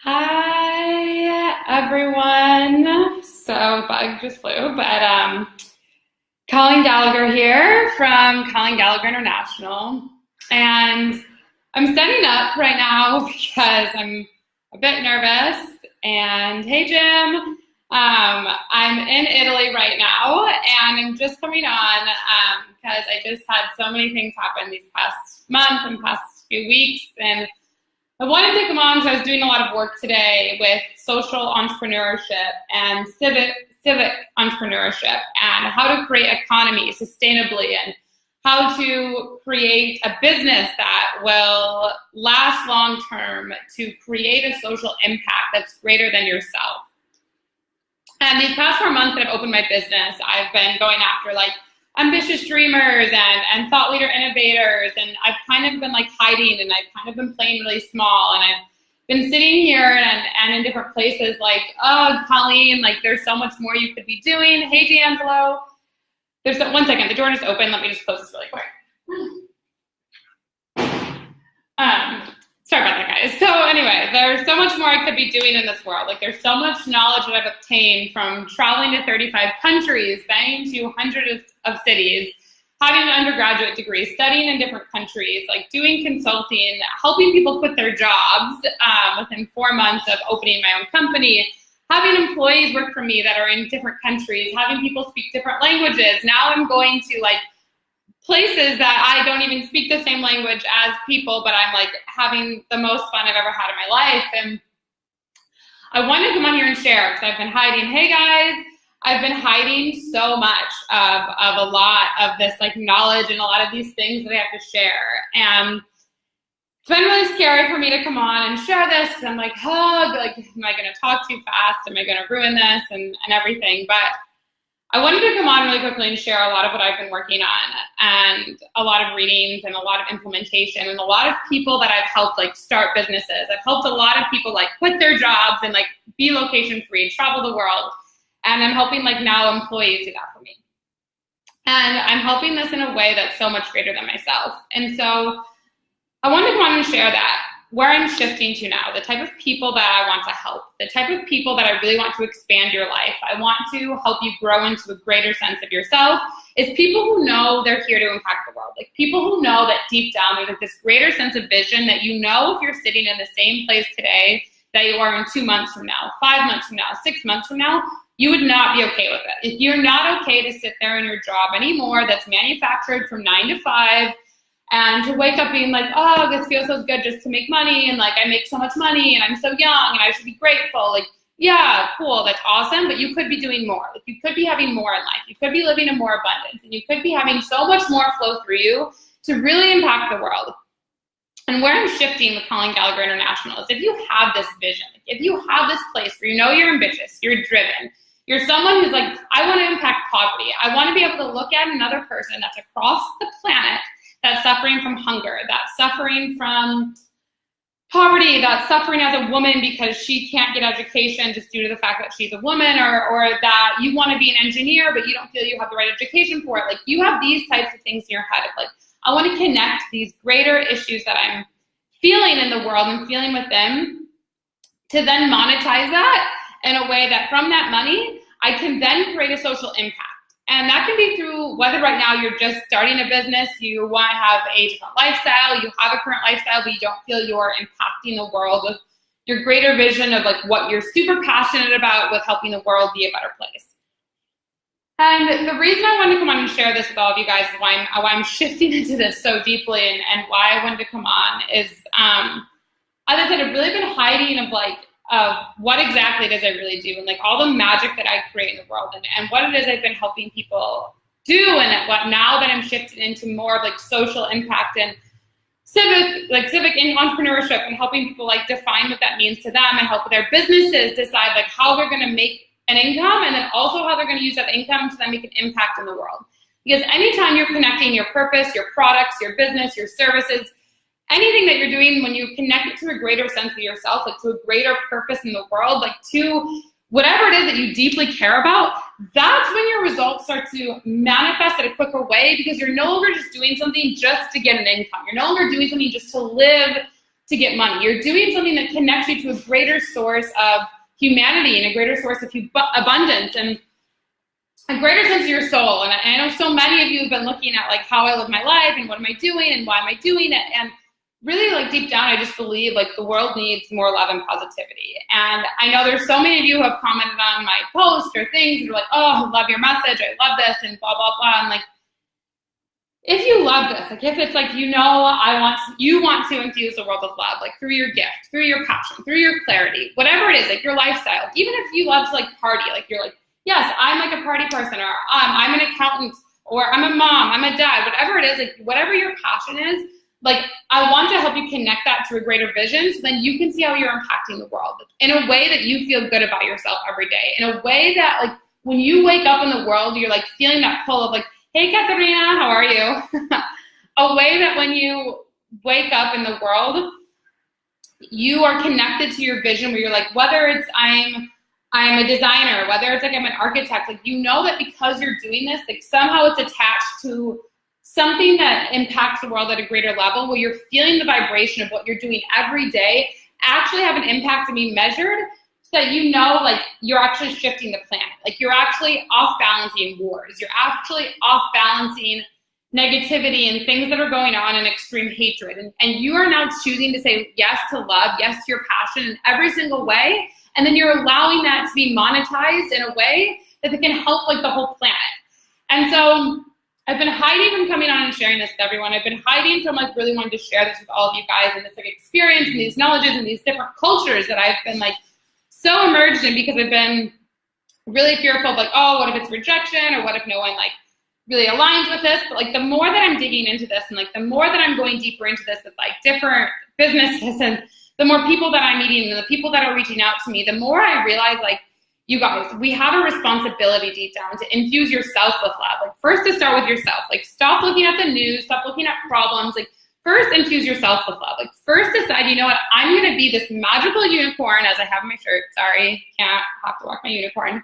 Hi, everyone. So, bug just flew, but Colleen Gallagher here from Colleen Gallagher International. And I'm setting up right now because I'm a bit nervous. And hey, Jim, I'm in Italy right now, and I'm just coming on because I just had so many things happen these past month and past few weeks. And I wanted to come on because I was doing a lot of work today with social entrepreneurship and civic entrepreneurship and how to create economy sustainably and how to create a business that will last long term to create a social impact that's greater than yourself. And these past 4 months that I've opened my business, I've been going after like ambitious dreamers and thought leader innovators. And I've kind of been like hiding and I've kind of been playing really small. And I've been sitting here and in different places like, oh, Colleen, like there's so much more you could be doing. Hey, D'Angelo. One second, the door just opened. Let me just close this really quick. Sorry about that, guys. So anyway, there's so much more I could be doing in this world. Like there's so much knowledge that I've obtained from traveling to 35 countries, banging to hundreds of cities, having an undergraduate degree, studying in different countries, like doing consulting, helping people quit their jobs within 4 months of opening my own company, having employees work for me that are in different countries, having people speak different languages. Now I'm going to like places that I don't even speak the same language as people, but I'm like having the most fun I've ever had in my life. And I wanted to come on here and share because I've been hiding. Hey guys, I've been hiding so much of a lot of this like knowledge and a lot of these things that I have to share. And it's been really scary for me to come on and share this because I'm like, oh, like, am I going to talk too fast? Am I going to ruin this and everything? But I wanted to come on really quickly and share a lot of what I've been working on and a lot of readings and a lot of implementation and a lot of people that I've helped like start businesses. I've helped a lot of people like quit their jobs and like be location free, travel the world. And I'm helping like now employees do that for me. And I'm helping this in a way that's so much greater than myself. And so I wanted to come on and share that, where I'm shifting to now, the type of people that I want to help, the type of people that I really want to expand your life. I want to help you grow into a greater sense of yourself, is people who know they're here to impact the world. Like people who know that deep down there's like this greater sense of vision that you know if you're sitting in the same place today that you are in 2 months from now, 5 months from now, 6 months from now, you would not be okay with it. If you're not okay to sit there in your job anymore that's manufactured from 9 to 5, and to wake up being like, oh, this feels so good just to make money, and like I make so much money, and I'm so young, and I should be grateful. Like, yeah, cool, that's awesome, but you could be doing more. Like, you could be having more in life. You could be living in more abundance, and you could be having so much more flow through you to really impact the world. And where I'm shifting with Colleen Gallagher International is if you have this vision, if you have this place where you know you're ambitious, you're driven, you're someone who's like, I want to impact poverty. I want to be able to look at another person that's across the planet that's suffering from hunger, that's suffering from poverty, that's suffering as a woman because she can't get education just due to the fact that she's a woman, or that you want to be an engineer but you don't feel you have the right education for it. Like you have these types of things in your head of like, I want to connect these greater issues that I'm feeling in the world and feeling with them to then monetize that in a way that from that money, I can then create a social impact. And that can be through whether right now you're just starting a business, you want to have a different lifestyle, you have a current lifestyle, but you don't feel you're impacting the world with your greater vision of like what you're super passionate about with helping the world be a better place. And the reason I wanted to come on and share this with all of you guys, why I'm shifting into this so deeply and why I wanted to come on is, as I said, I've really been hiding of what exactly it is I really do and like all the magic that I create in the world and what it is I've been helping people do, and what now that I'm shifted into more of like social impact and civic entrepreneurship and helping people like define what that means to them and help their businesses decide like how they're going to make an income and then also how they're going to use that income to then make an impact in the world. Because anytime you're connecting your purpose, your products, your business, your services, anything that you're doing, when you connect it to a greater sense of yourself, like to a greater purpose in the world, like to whatever it is that you deeply care about, that's when your results start to manifest in a quicker way because you're no longer just doing something just to get an income. You're no longer doing something just to live to get money. You're doing something that connects you to a greater source of humanity and a greater source of abundance and a greater sense of your soul. And I know so many of you have been looking at like how I live my life and what am I doing and why am I doing it. And really, like deep down, I just believe like the world needs more love and positivity. And I know there's so many of you who have commented on my posts or things and you're like, oh, I love your message, I love this, and blah, blah, blah. And like, if you love this, like if it's like, you want to infuse the world with love, like through your gift, through your passion, through your clarity, whatever it is, like your lifestyle, even if you love to like party, like you're like, yes, I'm like a party person, or I'm an accountant, or I'm a mom, I'm a dad, whatever it is, like whatever your passion is, like I want to help you connect that to a greater vision so then you can see how you're impacting the world in a way that you feel good about yourself every day, in a way that like when you wake up in the world, you're like feeling that pull of like, hey, Katarina, how are you? A way that when you wake up in the world, you are connected to your vision where you're like, whether it's I'm a designer, whether it's like I'm an architect, like you know that because you're doing this, like somehow it's attached to something that impacts the world at a greater level where you're feeling the vibration of what you're doing every day actually have an impact to be measured so that you know like you're actually shifting the planet. Like you're actually off balancing wars. You're actually off balancing negativity and things that are going on and extreme hatred. And you are now choosing to say yes to love, yes to your passion in every single way. And then you're allowing that to be monetized in a way that it can help like the whole planet. And so I've been hiding from coming on and sharing this with everyone. I've been hiding from like really wanting to share this with all of you guys and this like experience and these knowledges and these different cultures that I've been like so immersed in because I've been really fearful of like, oh, what if it's rejection or what if no one like really aligns with this? But like the more that I'm digging into this and like the more that I'm going deeper into this with like different businesses and the more people that I'm meeting and the people that are reaching out to me, the more I realize like, you guys, we have a responsibility deep down to infuse yourself with love. Like first to start with yourself. Like stop looking at the news, stop looking at problems. Like first infuse yourself with love. Like first decide, you know what, I'm gonna be this magical unicorn as I have my shirt. Sorry, can't have to walk my unicorn.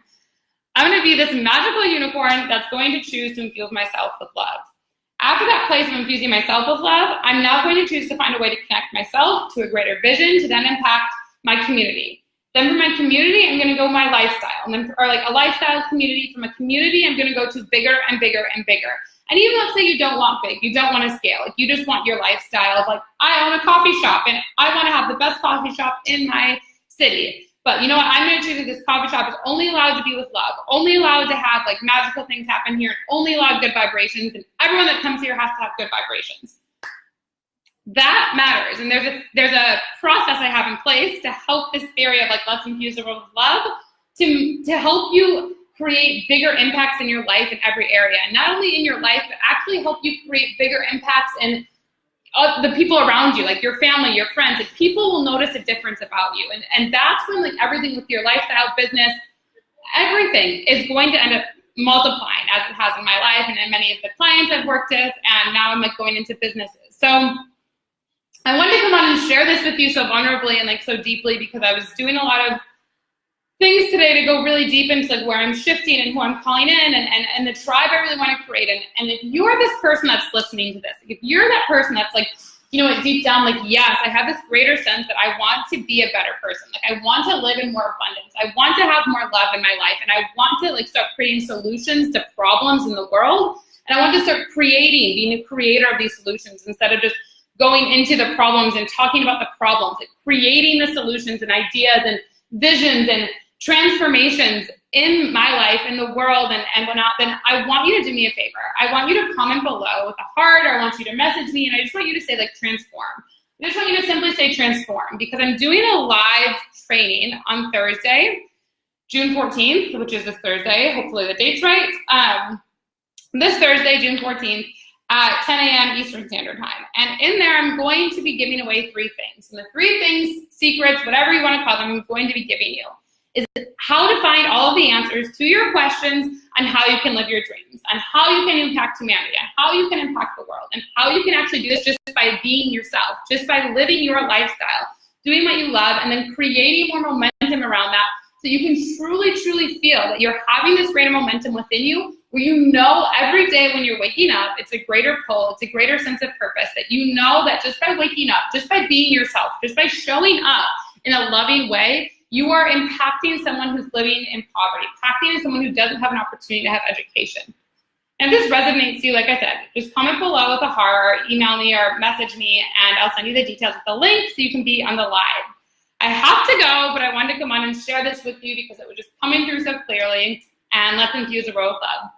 I'm gonna be this magical unicorn that's going to choose to infuse myself with love. After that place of infusing myself with love, I'm now going to choose to find a way to connect myself to a greater vision to then impact my community. Then from my community, I'm gonna go my lifestyle. And then, or like a lifestyle community, from a community, I'm gonna go to bigger and bigger and bigger. And even let's say you don't want big, you don't wanna scale, like you just want your lifestyle of like, I own a coffee shop and I wanna have the best coffee shop in my city. But you know what, I'm gonna choose that this coffee shop is only allowed to be with love, only allowed to have like magical things happen here, only allowed good vibrations, and everyone that comes here has to have good vibrations. That matters, and there's a process I have in place to help this theory of like let's infuse the world with love to help you create bigger impacts in your life in every area, and not only in your life, but actually help you create bigger impacts in the people around you, like your family, your friends. Like people will notice a difference about you, and that's when like everything with your lifestyle, business, everything is going to end up multiplying as it has in my life and in many of the clients I've worked with, and now I'm like going into businesses. So I wanted to come on and share this with you so vulnerably and like so deeply because I was doing a lot of things today to go really deep into like where I'm shifting and who I'm calling in and the tribe I really want to create. And if you're this person that's listening to this, if you're that person that's like, you know what, deep down, like, yes, I have this greater sense that I want to be a better person. Like I want to live in more abundance. I want to have more love in my life. And I want to like start creating solutions to problems in the world. And I want to start creating, being a creator of these solutions instead of just going into the problems and talking about the problems, like creating the solutions and ideas and visions and transformations in my life, in the world, and whatnot, then I want you to do me a favor. I want you to comment below with a heart, or I want you to message me, and I just want you to say like transform. I just want you to simply say transform, because I'm doing a live training on Thursday, June 14th, which is this Thursday. Hopefully the date's right. This Thursday, June 14th, at 10 a.m. Eastern Standard Time. And in there, I'm going to be giving away 3 things. And the 3 things, secrets, whatever you want to call them, I'm going to be giving you is how to find all of the answers to your questions on how you can live your dreams, on how you can impact humanity, on how you can impact the world, and how you can actually do this just by being yourself, just by living your lifestyle, doing what you love, and then creating more momentum around that so you can truly, truly feel that you're having this greater momentum within you where you know every day when you're waking up, it's a greater pull, it's a greater sense of purpose, that you know that just by waking up, just by being yourself, just by showing up in a loving way, you are impacting someone who's living in poverty, impacting someone who doesn't have an opportunity to have education. And if this resonates to you, like I said, just comment below with a heart, or email me or message me, and I'll send you the details with the link so you can be on the live. I have to go, but I wanted to come on and share this with you because it was just coming through so clearly, and let's infuse a row of love.